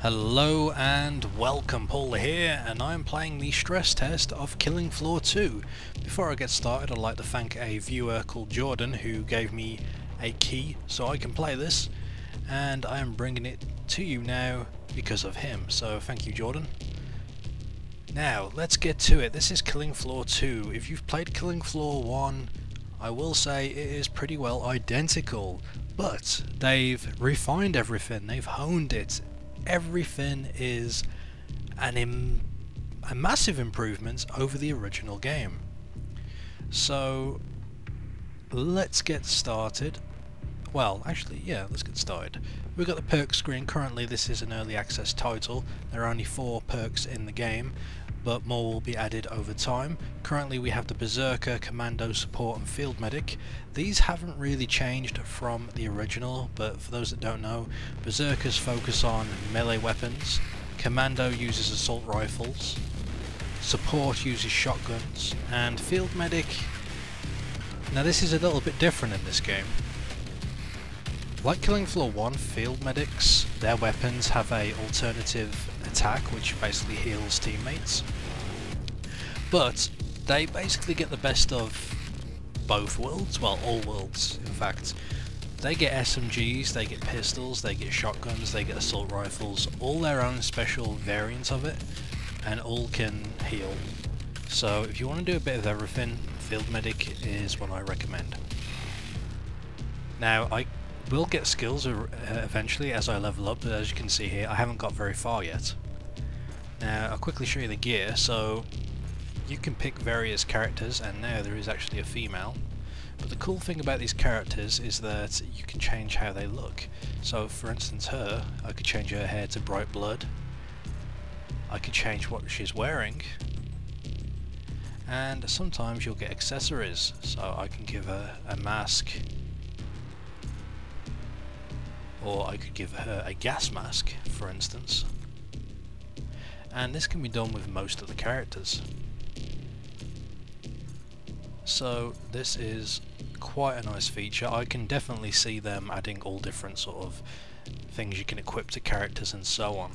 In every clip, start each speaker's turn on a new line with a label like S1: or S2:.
S1: Hello and welcome, Pauleh here, and I'm playing the stress test of Killing Floor 2. Before I get started, I'd like to thank a viewer called Jordan who gave me a key so I can play this, and I am bringing it to you now because of him, so thank you, Jordan. Now, let's get to it. This is Killing Floor 2. If you've played Killing Floor 1, I will say it is pretty well identical, but they've refined everything, they've honed it. Everything is a massive improvement over the original game. So let's get started. Well, actually, yeah, let's get started. We've got the perk screen. Currently this is an early access title. There are only 4 perks in the game, but more will be added over time. Currently we have the Berserker, Commando, Support and Field Medic. These haven't really changed from the original, but for those that don't know, Berserkers focus on melee weapons, Commando uses assault rifles, Support uses shotguns, and Field Medic... Now this is a little bit different in this game. Like Killing Floor 1, Field Medics, their weapons have a alternative attack which basically heals teammates, but they basically get the best of both worlds, well, all worlds in fact. They get SMGs, they get pistols, they get shotguns, they get assault rifles, all their own special variants of it, and all can heal. So if you want to do a bit of everything, Field Medic is what I recommend. Now I will get skills eventually as I level up, but as you can see here I haven't got very far yet. Now I'll quickly show you the gear. So you can pick various characters, and now there is actually a female, but the cool thing about these characters is that you can change how they look. So for instance her, I could change her hair to bright blood, I could change what she's wearing, and sometimes you'll get accessories, so I can give her a mask, or I could give her a gas mask for instance. And this can be done with most of the characters. So this is quite a nice feature. I can definitely see them adding all different sort of things you can equip to characters and so on.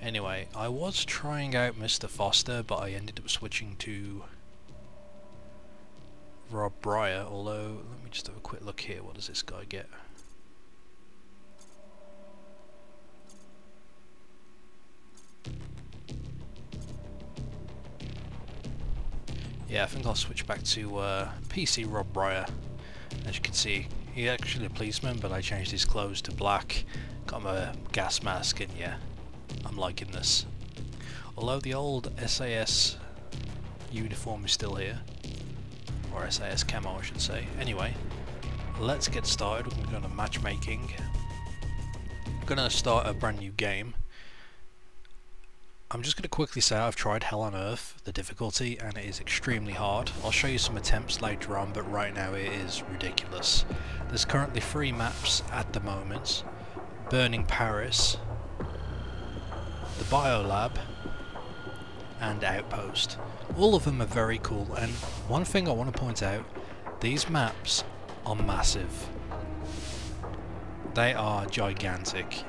S1: Anyway, I was trying out Mr. Foster, but I ended up switching to Rob Breyer, although let me just have a quick look here. What does this guy get? Yeah, I think I'll switch back to PC Rob Breyer. As you can see, he's actually a policeman, but I changed his clothes to black, got him a gas mask, and yeah, I'm liking this. Although the old SAS uniform is still here, or SAS camo I should say. Anyway, let's get started. We're going to go to matchmaking. I'm going to start a brand new game. I'm just going to quickly say I've tried Hell on Earth, the difficulty, and it is extremely hard. I'll show you some attempts later on, but right now it is ridiculous. There's currently 3 maps at the moment: Burning Paris, the Biolab, and Outpost. All of them are very cool, and one thing I want to point out, these maps are massive. They are gigantic.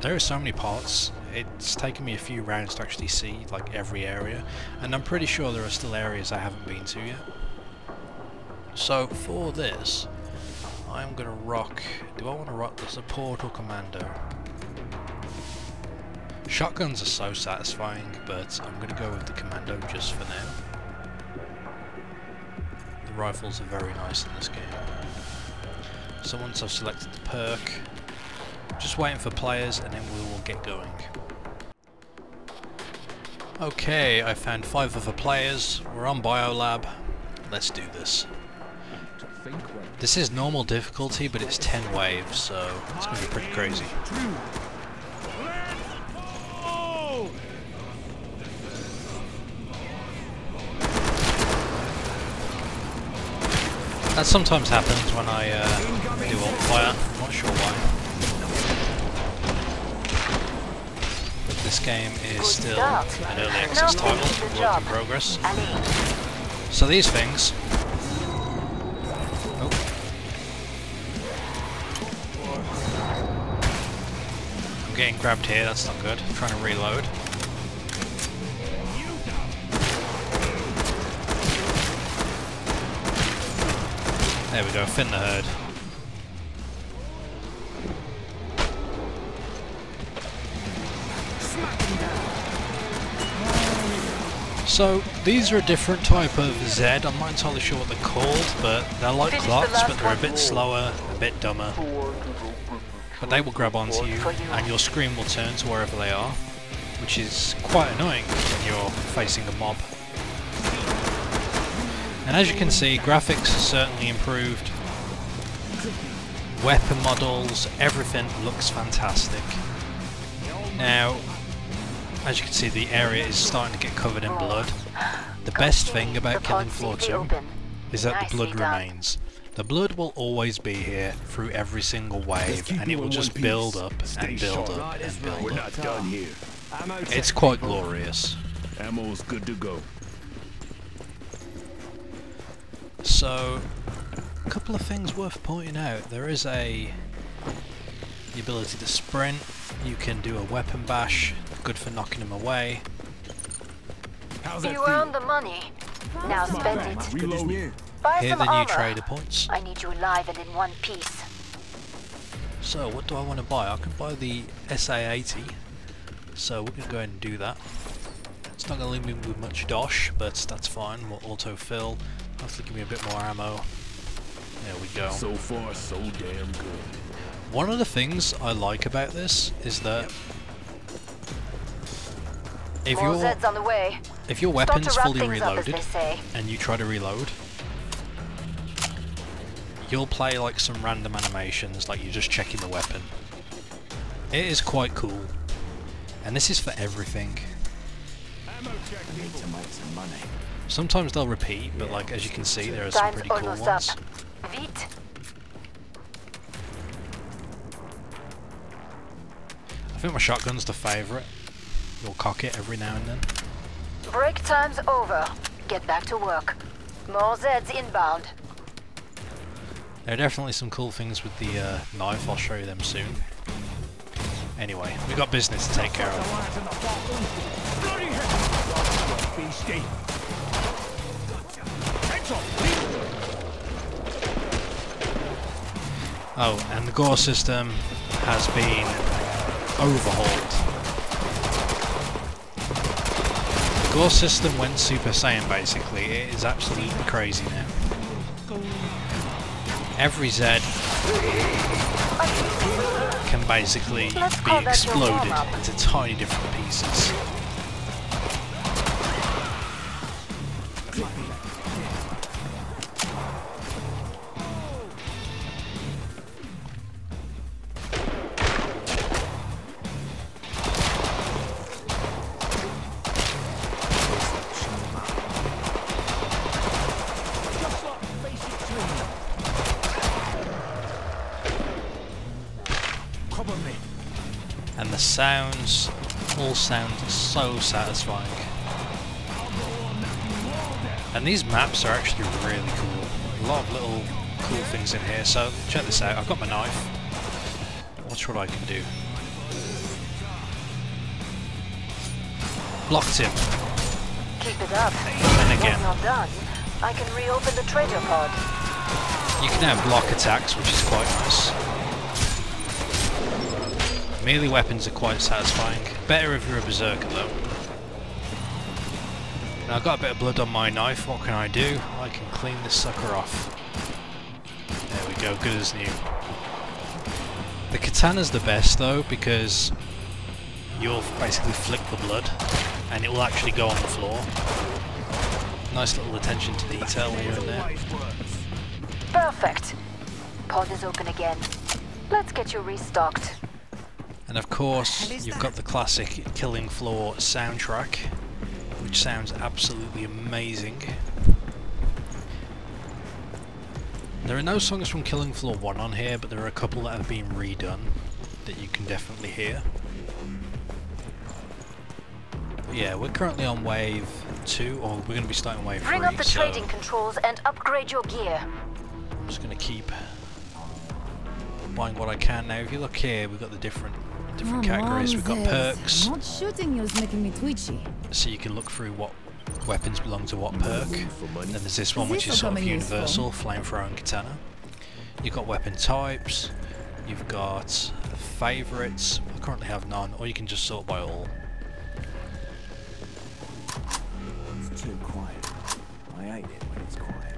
S1: There are so many parts. It's taken me a few rounds to actually see like every area, and I'm pretty sure there are still areas I haven't been to yet. So for this, I'm gonna rock... do I want to rock the Support or Commando? Shotguns are so satisfying, but I'm gonna go with the Commando just for now. The rifles are very nice in this game. So once I've selected the perk, just waiting for players and then we will get going. Okay, I found 5 other players. We're on Biolab. Let's do this. This is normal difficulty, but it's 10 waves, so it's going to be pretty crazy. That sometimes happens when I do alt fire. I'm not sure why. This game is still an early access title, work in progress. So these things... Oh. I'm getting grabbed here, that's not good. I'm trying to reload. There we go, fin the herd. So, these are a different type of Z, I'm not entirely sure what they're called, but they're like clocks, but they're a bit slower, a bit dumber. But they will grab onto you, and your screen will turn to wherever they are, which is quite annoying when you're facing a mob. And as you can see, graphics are certainly improved. Weapon models, everything looks fantastic. Now, as you can see, the area is starting to get covered in blood. The best thing about Killing Floor 2 is that the blood remains. The blood will always be here through every single wave, and it will just build up and build up and build up. It's quite glorious.
S2: Ammo's good to go.
S1: So, a couple of things worth pointing out. There is the ability to sprint. You can do a weapon bash, good for knocking him away.
S3: You earned the money. Now spend it.
S2: Reload.
S3: Buy
S1: Here
S3: some
S1: the new
S3: armor.
S1: trader points.
S3: I need you alive and in one piece.
S1: So what do I want to buy? I can buy the SA-80. So we're going to go ahead and do that. It's not going to leave me with much dosh, but that's fine. We'll auto-fill. Hopefully give me a bit more ammo. There we go.
S2: So far, so damn good.
S1: One of the things I like about this is that if
S3: More Zeds on the way.
S1: your
S3: Start
S1: weapon's
S3: to wrap
S1: fully
S3: things up, as
S1: reloaded
S3: they say.
S1: and you try to reload, you'll play like some random animations, like you're just checking the weapon. It is quite cool, and this is for everything. Sometimes they'll repeat, but like as you can see, there are some
S3: Time's
S1: pretty cool
S3: almost
S1: ones.
S3: up. Vite.
S1: I think my shotgun's the favourite. You'll cock it every now and then.
S3: Break time's over. Get back to work. More Zeds inbound.
S1: There are definitely some cool things with the knife, I'll show you them soon. Anyway, we've got business to take care of. Oh, and the Gore system has been overhauled. The Gore system went Super Saiyan basically. It is absolutely crazy now. Every Z can basically be exploded into tiny different pieces. And the sounds all sound so satisfying. And these maps are actually really cool. A lot of little cool things in here. So check this out. I've got my knife. Watch what I can do. Blocked him.
S3: Keep it up.
S1: And again.
S3: Not done. I can reopen the trader pod.
S1: You can have block attacks, which is quite nice. Melee weapons are quite satisfying. Better if you're a berserker though. Now I've got a bit of blood on my knife, what can I do? I can clean this sucker off. There we go, good as new. The katana's the best though, because you'll basically flick the blood and it will actually go on the floor. Nice little attention to detail here and there.
S3: Perfect. Pod is open again. Let's get you restocked.
S1: And of course, you've got the classic Killing Floor soundtrack, which sounds absolutely amazing. There are no songs from Killing Floor 1 on here, but there are a couple that have been redone that you can definitely hear. But yeah, we're currently on wave 2, or we're going to be starting wave 3,
S3: Bring up the
S1: so
S3: trading controls and upgrade your gear.
S1: I'm just going to keep buying what I can now. If you look here, we've got the different different categories. We've got perks,
S4: Not shooting you is making me twitchy.
S1: so you can look through what weapons belong to what perk. Then there's this one which is
S4: This
S1: sort of
S4: becoming
S1: universal, flamethrower and katana. You've got weapon types, you've got favourites, I currently have none, or you can just sort by all.
S5: It's too quiet. I hate it when it's quiet.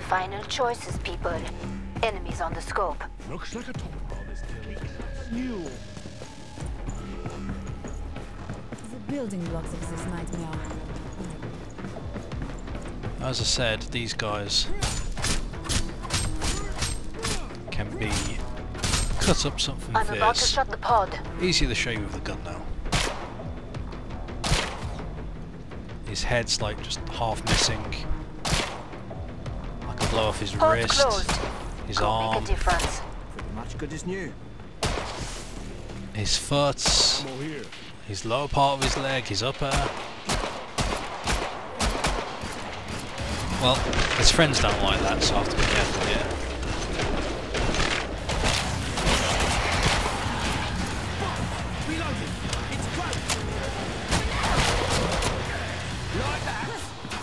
S3: Final choices, people. Enemies on the scope.
S2: Looks like a top.
S5: You.
S4: The building blocks of this nightmare.
S1: As I said, these guys can be cut up something
S3: I'm about to
S1: fierce.
S3: shut the pod.
S1: Easier to show you with the gun now. His head's like just half missing. I can blow off his
S3: Pod
S1: wrist,
S3: closed.
S1: his
S3: Go
S1: arm,
S3: make a difference.
S5: Pretty much good as new.
S1: his foot,
S2: More here.
S1: his lower part of his leg, his upper. Well, his friends don't like that, so I have to be careful, yeah.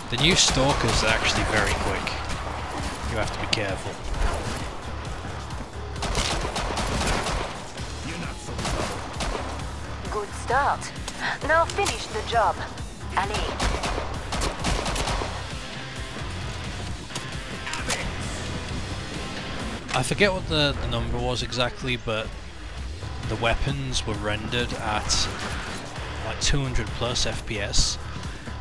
S1: The new stalkers are actually very quick. You have to be careful.
S3: Good start. Now finish the job. Allez.
S1: I forget what the number was exactly, but the weapons were rendered at like 200 plus FPS.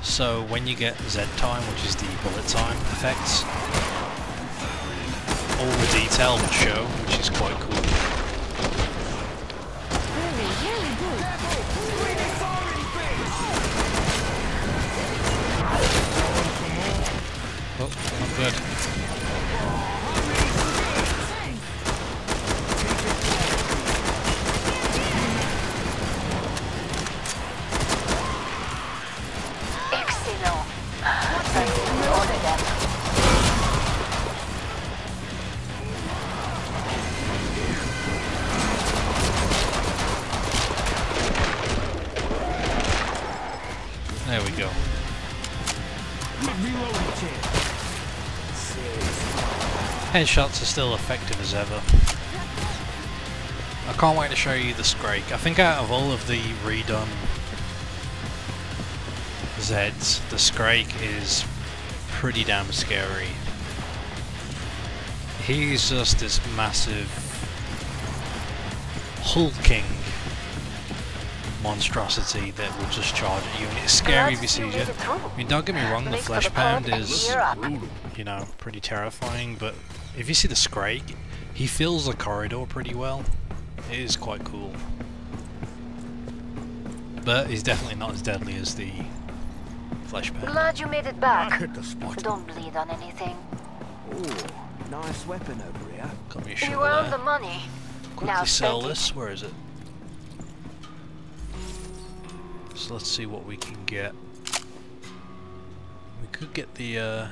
S1: So when you get Z time, which is the bullet time effects, all the detail will show, which is quite cool. Oh, not good.
S3: Excellent. Order them.
S1: There we go. Headshots are still effective as ever. I can't wait to show you the Scrake. I think out of all of the redone Zeds, the Scrake is pretty damn scary. He's just this massive hulking monstrosity that will just charge at you, and it's scary if you see it. I mean, don't get me wrong, the flesh pound is, you know, pretty terrifying, but if you see the Scrake, he fills the corridor pretty well. It is quite cool. But he's definitely not as deadly as the flesh pound.
S3: Glad you made it
S2: I
S3: back.
S2: hit the spot.
S3: Don't bleed on anything.
S5: Ooh, nice weapon over here.
S1: Got me a
S3: You
S1: shovel
S3: earned the
S1: there.
S3: money.
S1: Quickly
S3: Now
S1: sell
S3: spend it.
S1: this. Where is it? So let's see what we can get. We could get the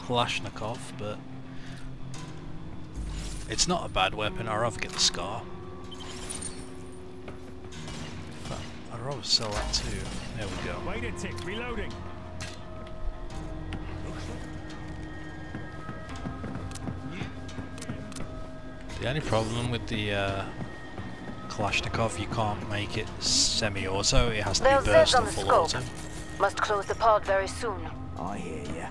S1: Kalashnikov, but it's not a bad weapon. I'd rather get the Scar. But I'd rather sell that too. There we go.
S2: Wait a tick. Reloading.
S1: The only problem with the Kalashnikov, you can't make it semi-auto. It has to
S3: There's
S1: be
S3: Zeds
S1: burst
S3: on
S1: and
S3: the
S1: full
S3: scope.
S1: auto.
S3: Must close the pod very soon.
S5: I hear ya.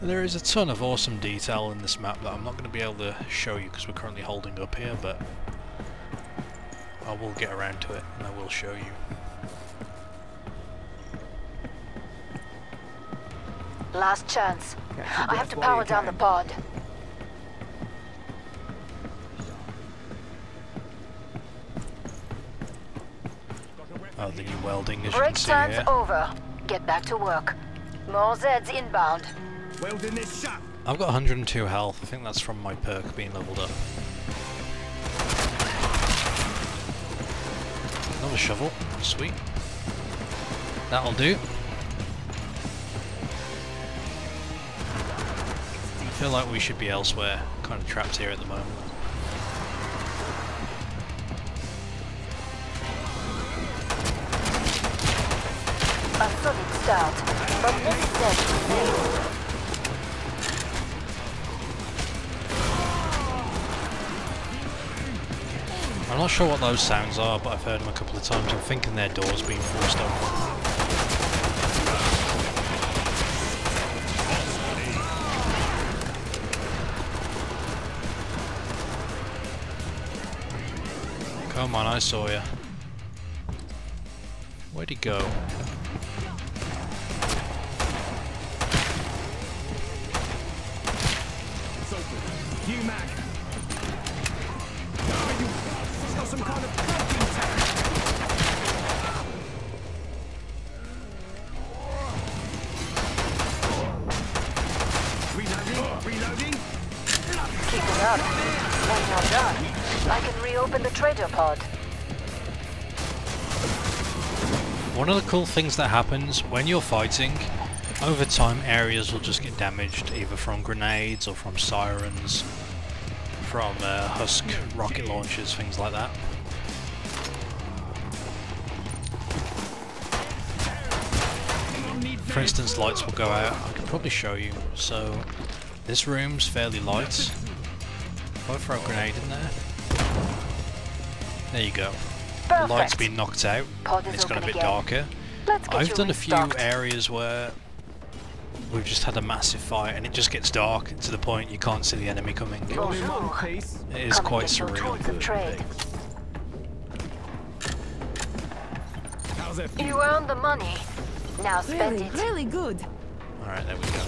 S1: There is a ton of awesome detail in this map that I'm not going to be able to show you because we're currently holding up here, but I will get around to it and I will show you.
S3: Last chance.
S5: Catch your
S3: I have
S5: breath
S3: to
S5: while
S3: power
S5: you
S3: down the
S5: can.
S3: pod.
S1: Oh, the new welding, as you can
S3: Break
S1: see
S3: time's
S1: here.
S3: over. Get back to work. More Zeds inbound.
S2: Welding this shut.
S1: I've got 102 health. I think that's from my perk being leveled up. Another shovel. Sweet. That'll do. I feel like we should be elsewhere. Kind of trapped here at the moment.
S3: almost out, but this session remains.
S1: I'm not sure what those sounds are, but I've heard them a couple of times. I'm thinking their door's being forced open. Come on, I saw you. Where'd he go?
S2: It's open. You mag. It's got some kind of cloaking tech. Reloading.
S3: Keep it up. When you're done, I can reopen the trader pod.
S1: One of the cool things that happens when you're fighting, over time areas will just get damaged, either from grenades or from sirens, from husk rocket launchers, things like that. For instance, lights will go out. I could probably show you. So this room's fairly light. If I throw a grenade in there, there you go. The light's been knocked out, and it's gone a bit darker. I've done a few areas where we've just had a massive fight and it just gets dark to the point you can't see the enemy coming. It is quite surreal.
S3: You earned the money. Now spend it.
S4: Really good.
S1: Alright, there we go.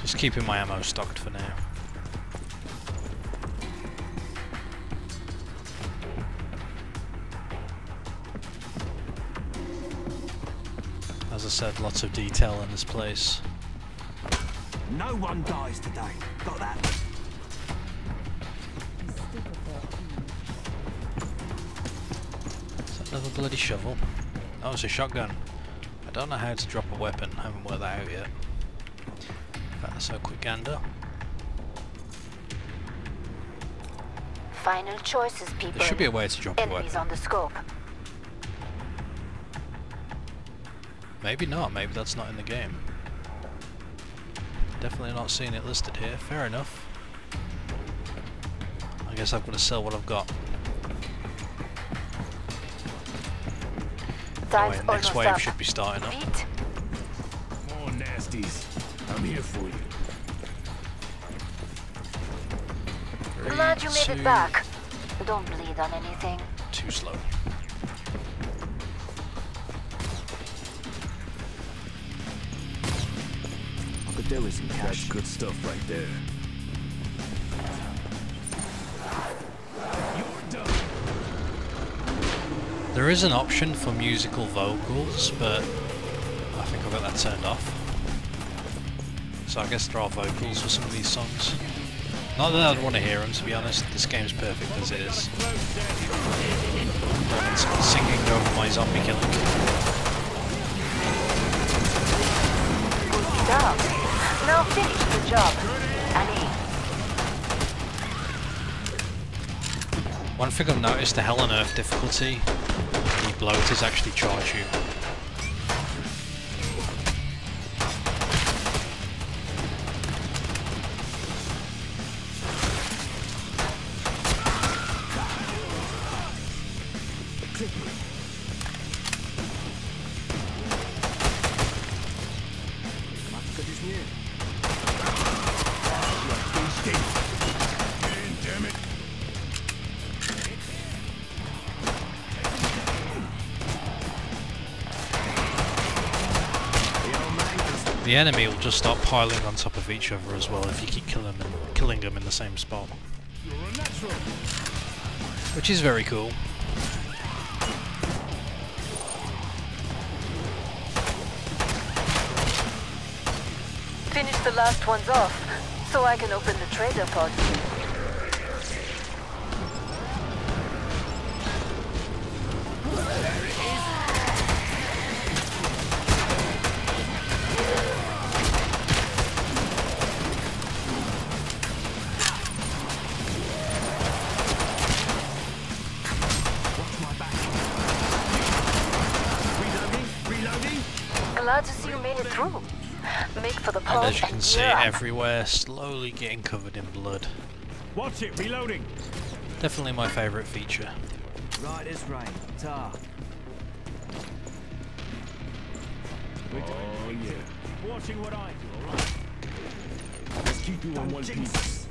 S1: Just keeping my ammo stocked for now. As I said, lots of detail in this place.
S5: No one dies today. Got that?
S1: Is that another bloody shovel? Oh, it's a shotgun. I don't know how to drop a weapon. I haven't worked that out yet. In fact, let's have a quick gander.
S3: Final choices, people.
S1: There should be a way to drop a
S3: Enemies
S1: weapon.
S3: on the scope.
S1: Maybe not, maybe that's not in the game. Definitely not seeing it listed here, fair enough. I guess I've got to sell what I've got. Anyway, the next wave should be starting up.
S2: More nasties. I'm here for you.
S3: Glad you made it back. Don't bleed on anything.
S1: Too slow.
S5: There is some
S2: That's
S5: cash.
S2: good stuff right there. You're done.
S1: There is an option for musical vocals, but I think I've got that turned off. So I guess there are vocals for some of these songs. Not that I'd want to hear them, to be honest. This game's perfect as it is. Someone singing over my zombie killing.
S3: Stop. Now finish the job, Annie.
S1: One thing I've noticed, the Hell on Earth difficulty, the bloaters actually charge you.
S2: Damn it.
S1: The enemy will just start piling on top of each other as well if you keep killing them in the same spot.
S2: You're a natural.
S1: Which is very cool.
S3: Finish the last ones off, so I can open the trader pod. you made it through. Make for the
S1: And
S3: pod
S1: as you can see,
S3: gear up.
S1: everywhere slowly getting covered in blood.
S2: Watch it, reloading.
S1: Definitely my favourite feature.
S5: Right as rain. Tar.
S2: Oh yeah. Watching what I do, alright? Let's keep you on one piece.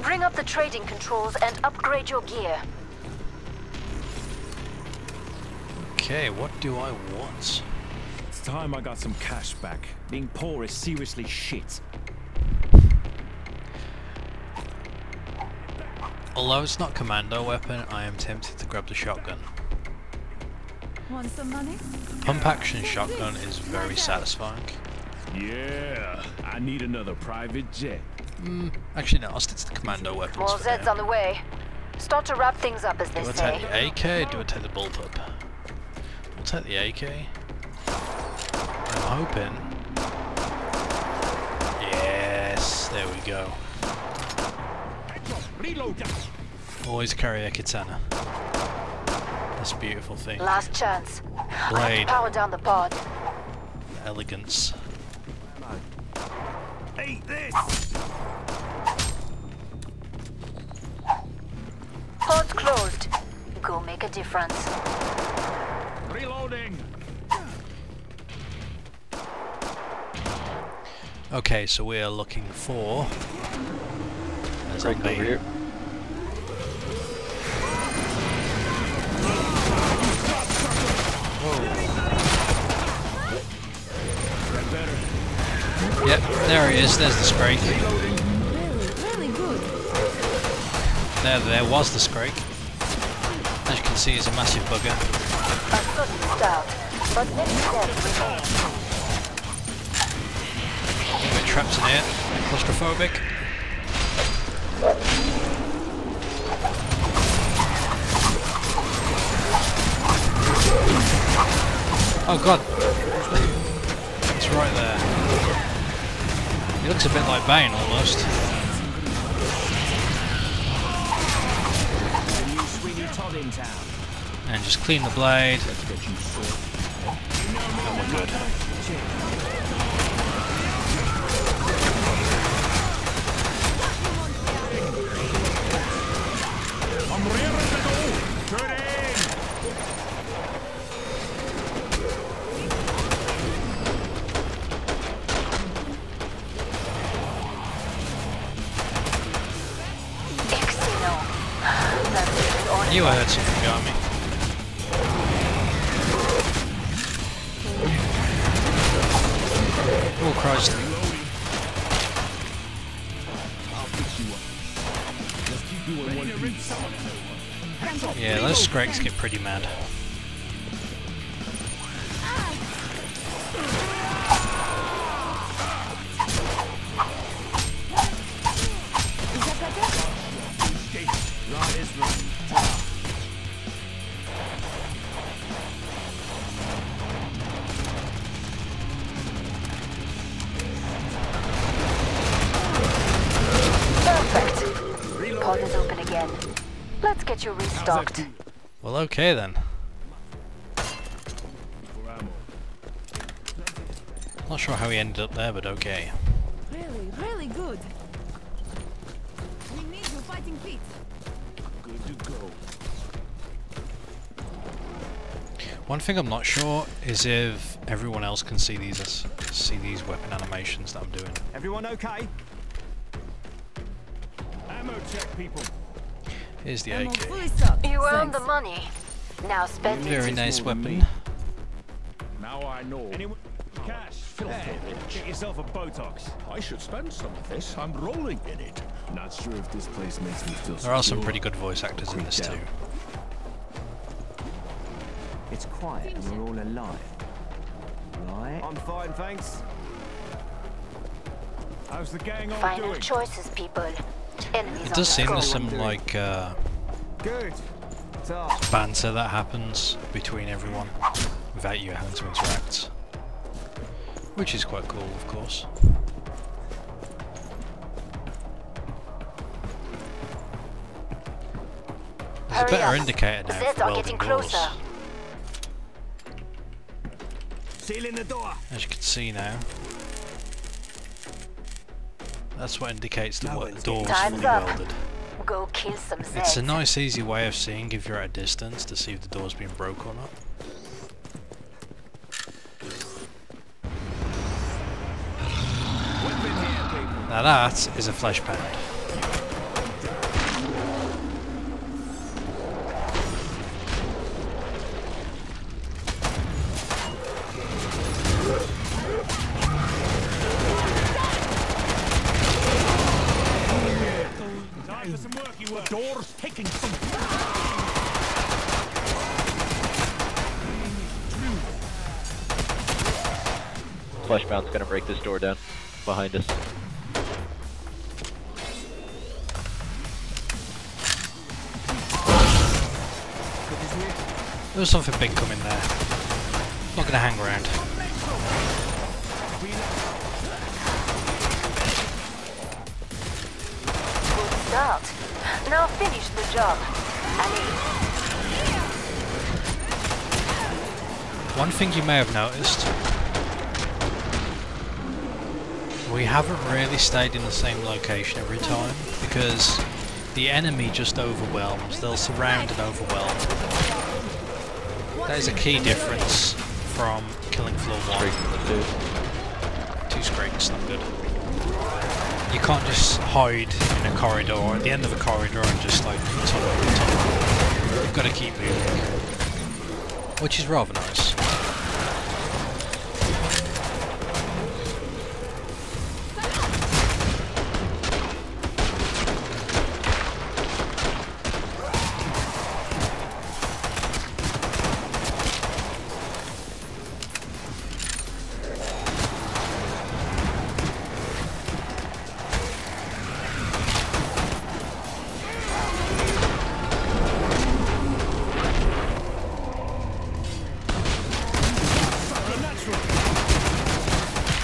S3: Bring up the trading controls and upgrade your gear.
S1: Okay, what do I want?
S5: It's time I got some cash back. Being poor is seriously shit.
S1: Although it's not commando weapon, I am tempted to grab the shotgun.
S4: Want some money?
S1: Pump action shotgun is very satisfying.
S2: Yeah, I need another private jet.
S1: Actually no, I'll stick to the commando weapons
S3: More
S1: for
S3: Zeds
S1: now.
S3: on the way. Start to wrap things up, as they
S1: Do I
S3: say.
S1: take the AK? Do I take the bullpup? We'll take the AK. I'm hoping. Yes, there we go.
S2: Reload.
S1: Always carry a katana. This beautiful thing.
S3: Last chance.
S1: Blade.
S3: Power down the pod.
S1: Elegance.
S2: Eat this.
S3: Pod's closed. Go make a difference.
S2: Reloading.
S1: Okay, so we are looking for a zombie.
S6: Over here.
S1: Yep, there he is. There's the Scrake.
S4: Really good.
S1: There was the Scrake. As you can see, he's a massive bugger.
S3: A sudden start, but many Zeds remain.
S1: We're trapped in here. Claustrophobic. Oh god. It's right there. He looks a bit like Bane almost.
S5: The new Sweeney Todd in town.
S1: And just clean the blade.
S2: Let's get you sorted.
S1: And we're good.
S2: I'm ready to go. Turn in.
S3: Exino. That's the order.
S1: You heard something behind me. Oh Christ.
S2: I'll fix you up. Let's keep you in one piece.
S1: Yeah, those Scrakes get pretty mad.
S4: Is that better?
S5: Right as rain.
S3: Perfect. Pod is open again. Let's get you restocked.
S1: Well, okay then.
S2: For ammo.
S1: Not sure how he ended up there, but okay.
S4: Really good. We need you fighting feet.
S2: Good to go.
S1: One thing I'm not sure is if everyone else can see these weapon animations that I'm doing.
S5: Everyone okay?
S2: Ammo check, people.
S1: Here's the
S4: Ammo
S1: AK.
S4: fully stocked.
S3: You earned the
S4: Thanks.
S3: money. Now spend it.
S1: Very nice
S5: more than
S1: weapon.
S5: me.
S2: Now I know.
S5: Anyone? Cash. Hey, get yourself a Botox.
S2: I should spend some of this. I'm rolling in it. Not sure if this place makes me feel
S1: There are some
S2: secure.
S1: pretty good voice actors in this too.
S5: It's quiet and we're all alive. Right? I'm fine, thanks. How's the gang all
S3: Final
S5: doing?
S3: choices, people. Enemies
S1: It
S3: on
S1: does
S3: the
S1: seem
S3: go.
S1: there's some like
S5: Good. So,
S1: banter that happens between everyone without you having to interact, which is quite cool, of course. There's a better indicator now
S3: Zeds
S1: for
S3: are
S1: welding
S3: getting
S1: doors.
S3: closer.
S5: Sealing the door.
S1: As you can see now, that's what indicates the door is
S3: Time's
S1: fully
S3: up.
S1: welded.
S3: Go kill some Zeds.
S1: It's a nice easy way of seeing if you're at a distance to see if the door's been broke or not. Now that is a flesh pound.
S2: Door's taking some.
S6: Fleshbound's gonna break this door down behind us.
S1: There was something big coming there. Not gonna hang around.
S3: Good start. Now finish the job. Annie.
S1: One thing you may have noticed, we haven't really stayed in the same location every time because the enemy just overwhelms. They'll surround and overwhelm. That is a key difference from killing floor 1. 2 scrapes, not good. You can't just hide in a corridor or at the end of a corridor and just like tunnel. You've got to keep moving, which is rather nice.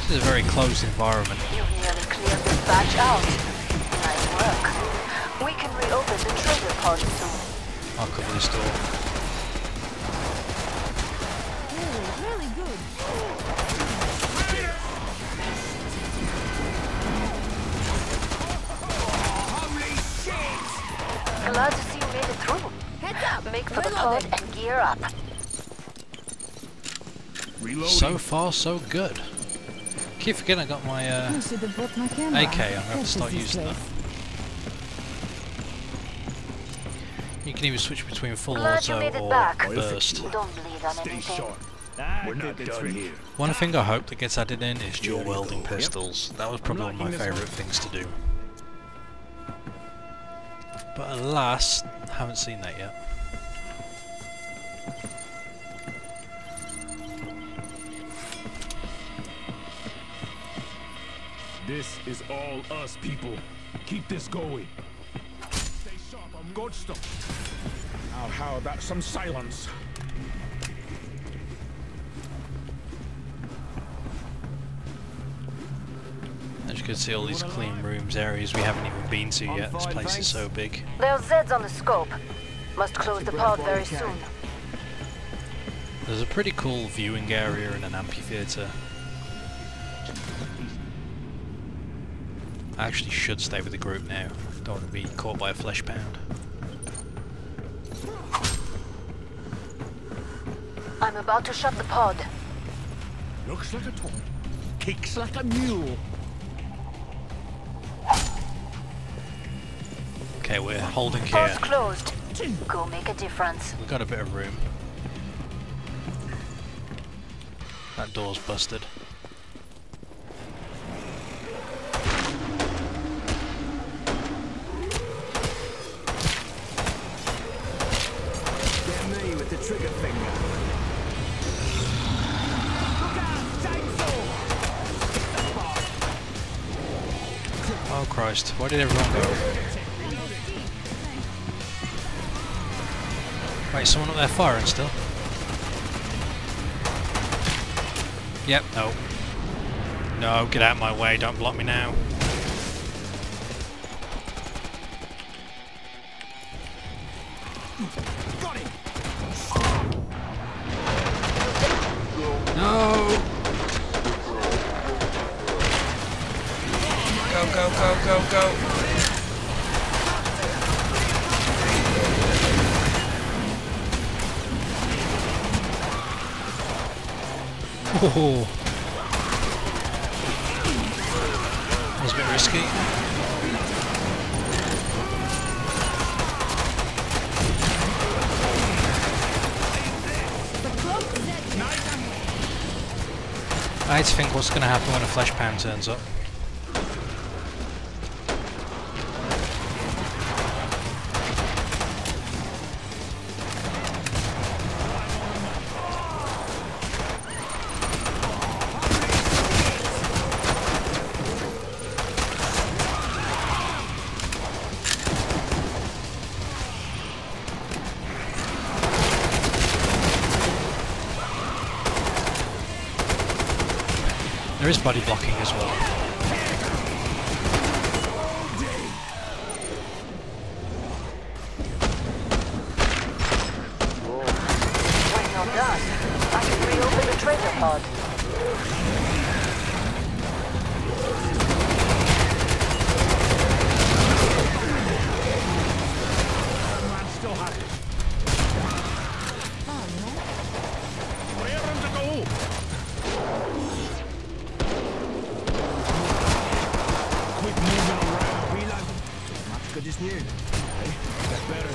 S1: This is a very closed environment.
S3: You nearly cleared this batch out. Nice work. We can reopen the trader pod soon.
S1: I'll cover this door.
S4: Really, really good.
S3: Glad to see you made it through.
S4: Heads up.
S3: Make for the pod and gear up.
S1: So far, so good. Keep forgetting I got my
S4: I should have brought my camera.
S1: AK. I'm gonna have to start
S4: This is
S1: using that.
S4: place.
S1: You can even switch between full
S3: Glad you
S1: auto
S3: made it
S1: or
S3: back.
S1: burst.
S3: Don't bleed on anything.
S2: We're not done here.
S1: One thing I hope that gets added in is dual welding pistols. That was probably one of my favourite things to do. But alas, haven't seen that yet.
S2: This is all us, people. Keep this going. Stay sharp, I'm good stuff. Now, how about some silence?
S1: As you can see, all these clean rooms, areas we haven't even been to yet. This place is so big.
S3: There's Zeds on the scope. Must close the pod very soon.
S1: There's a pretty cool viewing area and an amphitheatre. I actually should stay with the group now. Don't want to be caught by a flesh pound.
S3: I'm about to shut the pod.
S2: Looks like a toy. Kicks like a mule.
S1: Okay, we're holding here.
S3: Pod's closed. Go make a difference.
S1: We've got a bit of room. That door's busted.
S5: Get me with the trigger finger.
S1: Oh Christ, where did everyone go? Wait, someone up there firing still? Yep, no. No, get out of my way, don't block me now.
S5: Got him!
S1: No! Go, go, go, go, go! Oh, that was a bit risky. I had to think what's going to happen when a flesh pound turns up. There is body blocking as well.
S3: When you're done, I can reopen the treasure pod.
S2: Man still has it. Where him to go? Quick moving around.
S5: Reload. Much good as new.
S2: Get better.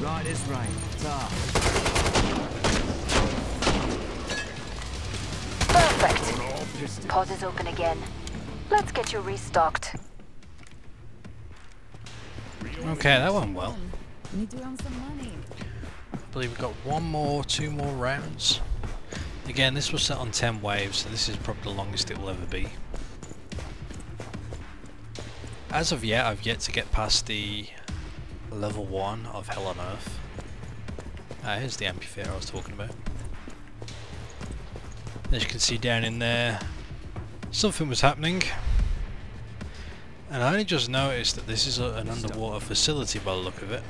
S5: Right as rain.
S3: Perfect.
S2: All pissed.
S3: Pod is open again. Let's get you restocked.
S1: Okay, that went well.
S4: Need to earn some money.
S1: I believe we've got two more rounds. Again, this was set on 10 waves, so this is probably the longest it will ever be. As of yet, I've yet to get past the level 1 of Hell on Earth. Here's the amphitheater I was talking about. As you can see down in there, something was happening. And I only just noticed that this is an underwater facility by the look of it.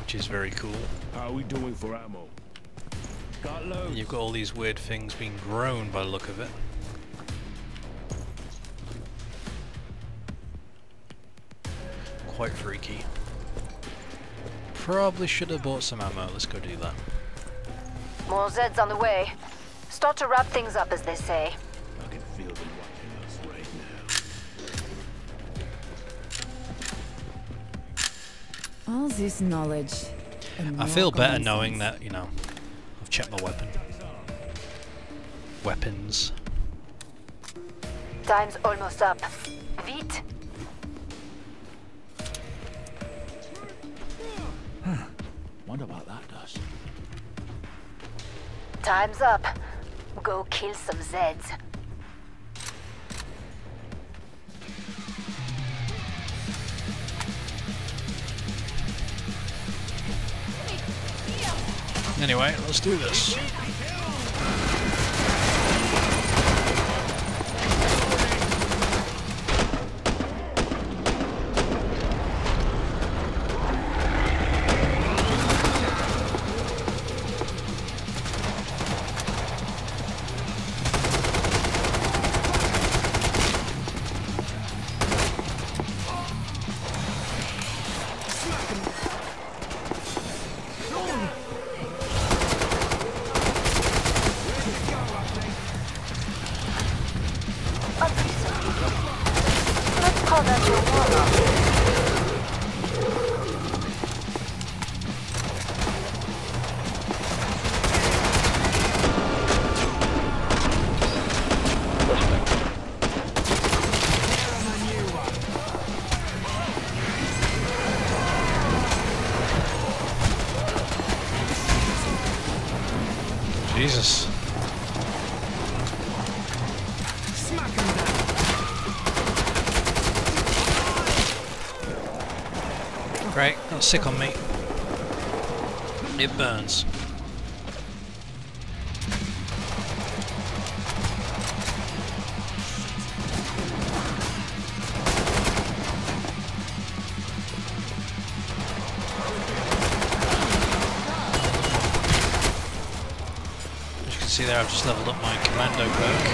S1: Which is very cool.
S2: How are we doing for ammo? Got loads.
S1: And you've got all these weird things being grown by the look of it. Quite freaky. Probably should have bought some ammo. Let's go do that.
S3: More Zeds on the way. Start to wrap things up, as they say.
S2: I can feel them watching us right now.
S4: All this knowledge. And
S1: I
S4: no
S1: feel better
S4: common
S1: knowing
S4: sense.
S1: that, you know, I've checked my weapons.
S3: Time's almost up. Vite.
S2: Wonder what that does.
S3: Time's up. Go kill some Zeds.
S1: Anyway, let's do this.
S3: Let's call that your warm-up.
S1: Jesus. Great, got sick on me. It burns. See there, I've just leveled up my commando perk.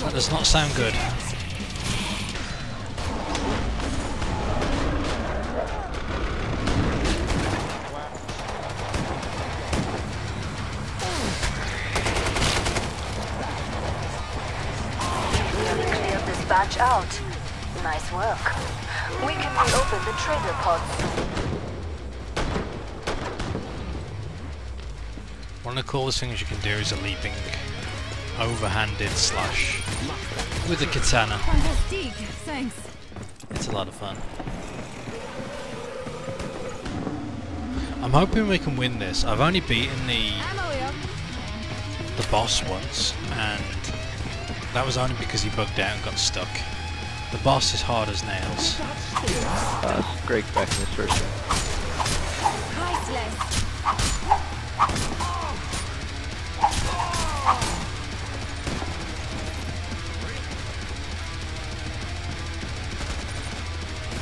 S1: That does not sound good.
S3: Batch out. Nice work. We can reopen the trader pods.
S1: One of the coolest things you can do is a leaping, overhanded slash with a katana.
S4: Fantastic, thanks.
S1: It's a lot of fun. I'm hoping we can win this. I've only beaten the boss once, and that was only because he bugged out and got stuck. The boss is hard as nails.
S6: Greg back in this first one.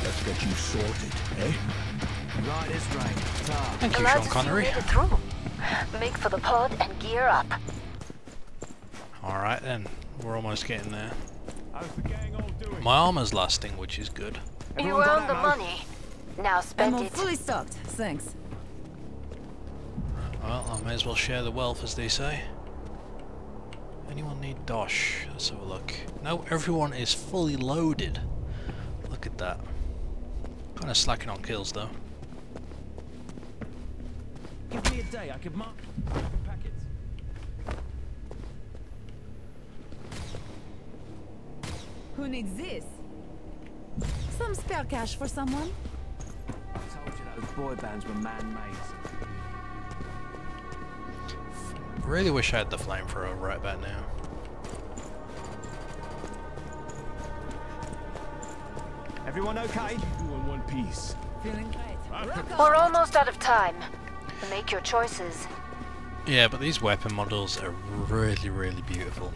S2: Let's get you sorted, eh?
S5: Right, it's right.
S1: Thank you,
S3: Glad
S1: Sean
S3: to see
S1: Connery.
S3: you made it through. Make for the pod and gear up.
S1: Alright then, we're almost getting there.
S2: How's the gang all doing?
S1: My armor's lasting, which is good.
S3: You earned the money. Now spend
S4: Ammo
S3: it.
S4: fully stocked, thanks.
S1: Well, I may as well share the wealth, as they say. Anyone need dosh? Let's have a look. No, everyone is fully loaded. Look at that. Kind of slacking on kills though.
S5: Give me a day, I could mark packets.
S4: Who needs this? Some spare cash for someone?
S5: I told you those boy bands were man-made.
S1: Really wish I had the flamethrower right about now.
S5: Everyone okay?
S2: You in one piece.
S4: Feeling great. Rock on.
S3: We're almost out of time. Make your choices.
S1: Yeah, but these weapon models are really, really beautiful.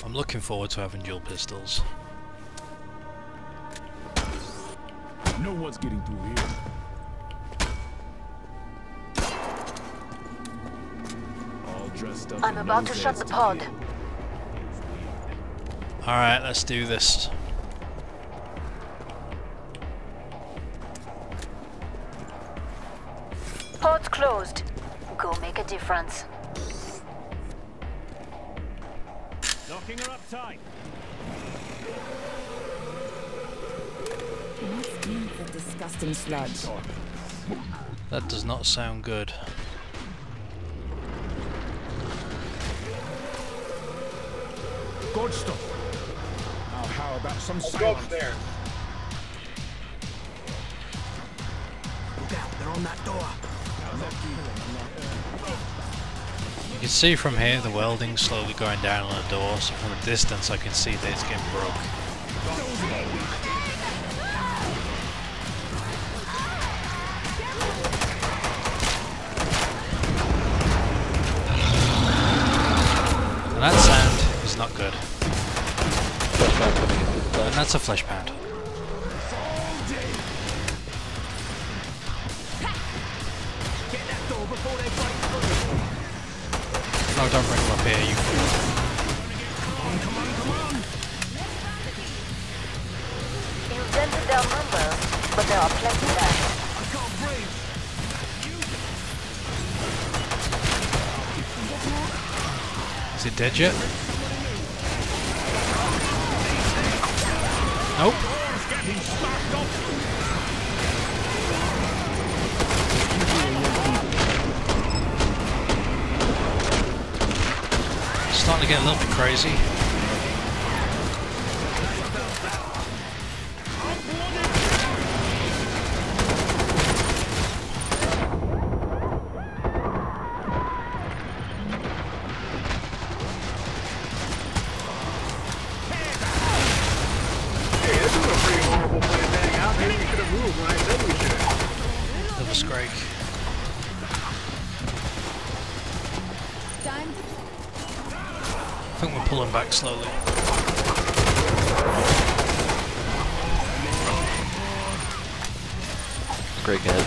S1: I'm looking forward to having dual pistols.
S2: No one's getting through here. All dressed up.
S3: I'm
S2: and
S3: about
S2: no
S3: to shut the
S2: vest
S3: pod.
S2: here.
S1: Alright, let's do this.
S3: Pod's closed. Go make a difference.
S5: Locking her up tight.
S4: What's in the disgusting sludge?
S1: That does not sound good.
S2: Good stuff. Now, how about some silence?
S5: Look out, they're on that door.
S1: You can see from here the welding slowly going down on the door, so from a distance I can see that it's getting broke. And that sound is not good. And that's a flesh pound.
S5: Get that door before they break through.
S1: No, don't bring them up here, you fool.
S3: You've dented their numbers, but there are plenty left.
S5: I can't breathe.
S1: Is it dead yet? Nope. Starting to get a little bit crazy. Bit of a scrake. pulling back slowly.
S6: Great guys.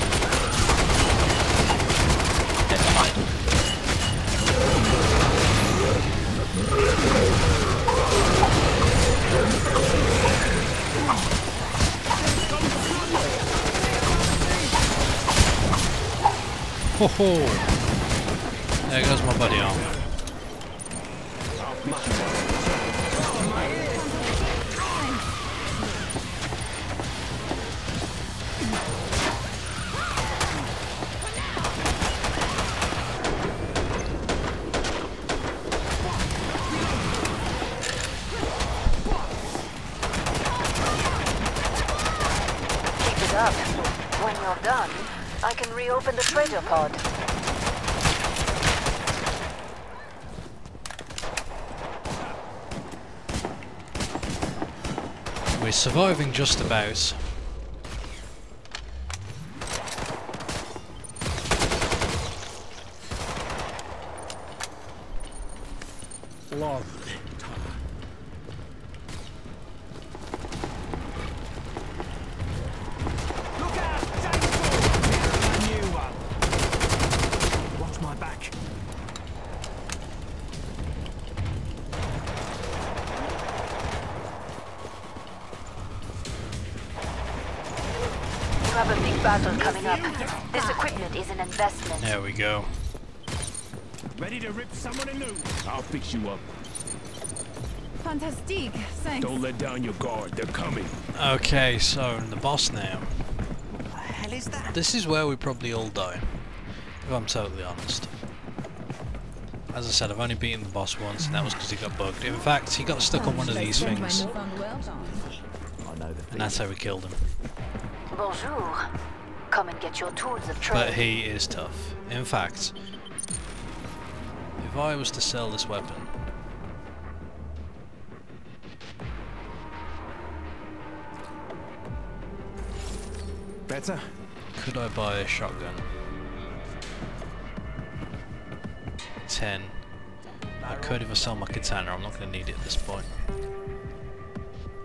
S6: That's fine.
S1: Ho ho! There goes my buddy arm.
S3: Keep it up. When you're done, I can reopen the treasure pod.
S1: We're surviving just about.
S2: Lovely.
S5: Look out! A new one. Watch my back.
S3: You have a big battle coming up. This equipment is an investment.
S1: There we go.
S2: Ready to rip someone a new? I'll fix you up.
S4: Fantastique, thanks.
S2: Don't let down your guard. They're coming.
S1: Okay, so the boss now.
S5: What the hell is that?
S1: This is where we probably all die, if I'm totally honest. As I said, I've only beaten the boss once, and that was because he got bugged. In fact, he got stuck on one of these things,
S5: I know the
S1: and that's how we killed him.
S3: Bonjour. Come and get your tools of trade.
S1: But he is tough. In fact, if I was to sell this weapon,
S5: better.
S1: could I buy a shotgun? 10. I could if I sell my katana. I'm not going to need it at this point.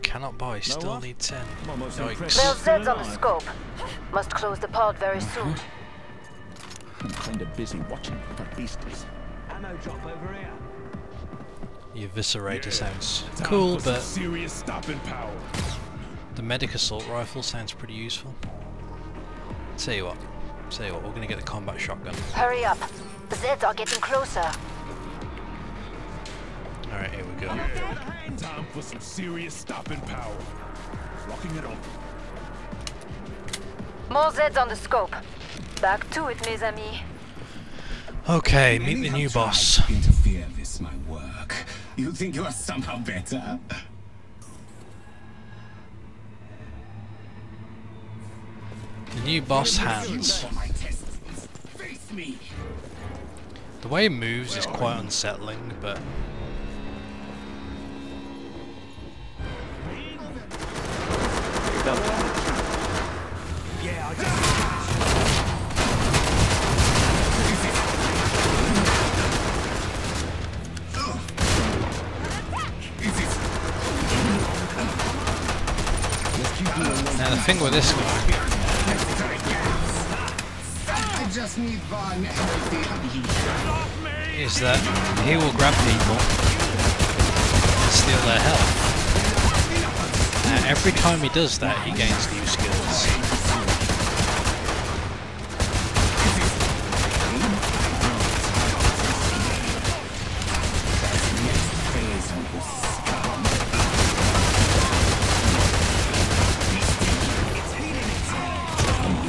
S1: Cannot buy. Still
S5: what?
S1: need 10.
S5: I'm almost
S1: Yikes.
S5: impressed.
S3: There's Zeds on the scope. Must close the pod very soon.
S2: I'm kind of busy watching for beasties.
S5: Ammo drop over here.
S1: The Eviscerator sounds
S2: Time
S1: cool,
S2: for some
S1: but
S2: serious stopping power.
S1: the Medic Assault Rifle sounds pretty useful. Tell you what, we're going to get the combat shotgun.
S3: Hurry up. Zeds are getting closer.
S1: Alright, here we go.
S2: Yeah. Time for some serious stopping power. Locking it up.
S3: More Zeds on the scope. Back to it, mes amis.
S1: Okay, meet the new boss.
S7: Interfere with my work. You think you are somehow better?
S1: The new boss hands.
S7: For my tests. Face me.
S1: The way he moves is quite unsettling, but
S5: Yeah, I just
S1: now the thing with this guy
S7: I just need one healthy
S1: is that he will grab people and steal their health. Now every time he does that, he gains new skills.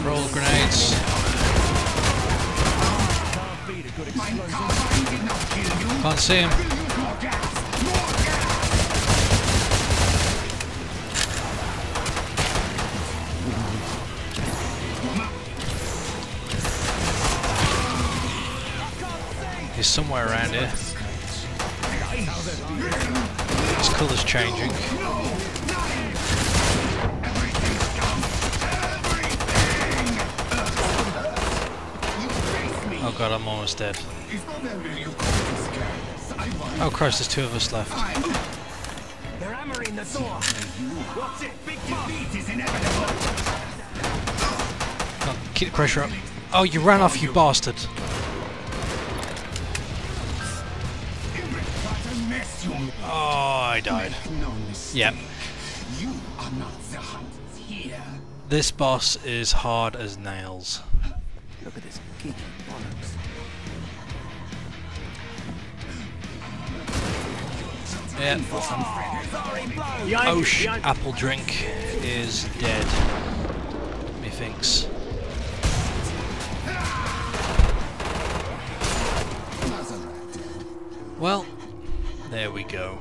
S1: Roll grenades. Can't see him. He's somewhere around here. His colour's changing. Oh god, I'm almost dead.
S7: It's not that you call this guy. I
S1: Oh Christ, there's two of us left.
S5: They're hammering the door. What's it? Big
S7: Defeat is inevitable.
S1: Come on, keep the pressure up. Oh, you ran off, you bastard. Oh, I died. Yep.
S7: You are not the hunters here.
S1: This boss is hard as nails.
S5: Look at this geeky bollocks.
S1: Yep. Osh apple drink is dead. Methinks. Well, there we go.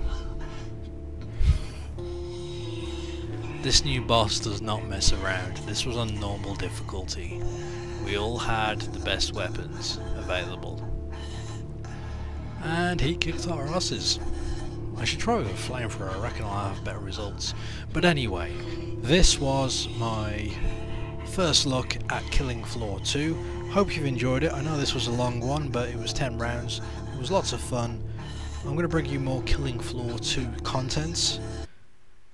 S1: This new boss does not mess around. This was on normal difficulty. We all had the best weapons available. And he kicked our asses. I should try with a flamethrower, I reckon I'll have better results. But anyway, this was my first look at Killing Floor 2. Hope you've enjoyed it. I know this was a long one, but it was 10 rounds. It was lots of fun. I'm going to bring you more Killing Floor 2 contents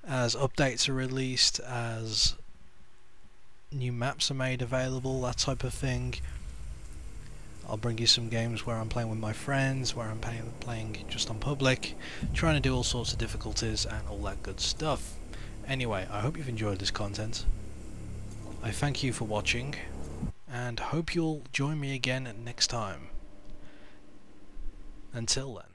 S1: as updates are released, as new maps are made available, that type of thing. I'll bring you some games where I'm playing with my friends, where I'm playing just on public, trying to do all sorts of difficulties and all that good stuff. Anyway, I hope you've enjoyed this content. I thank you for watching, and hope you'll join me again next time. Until then.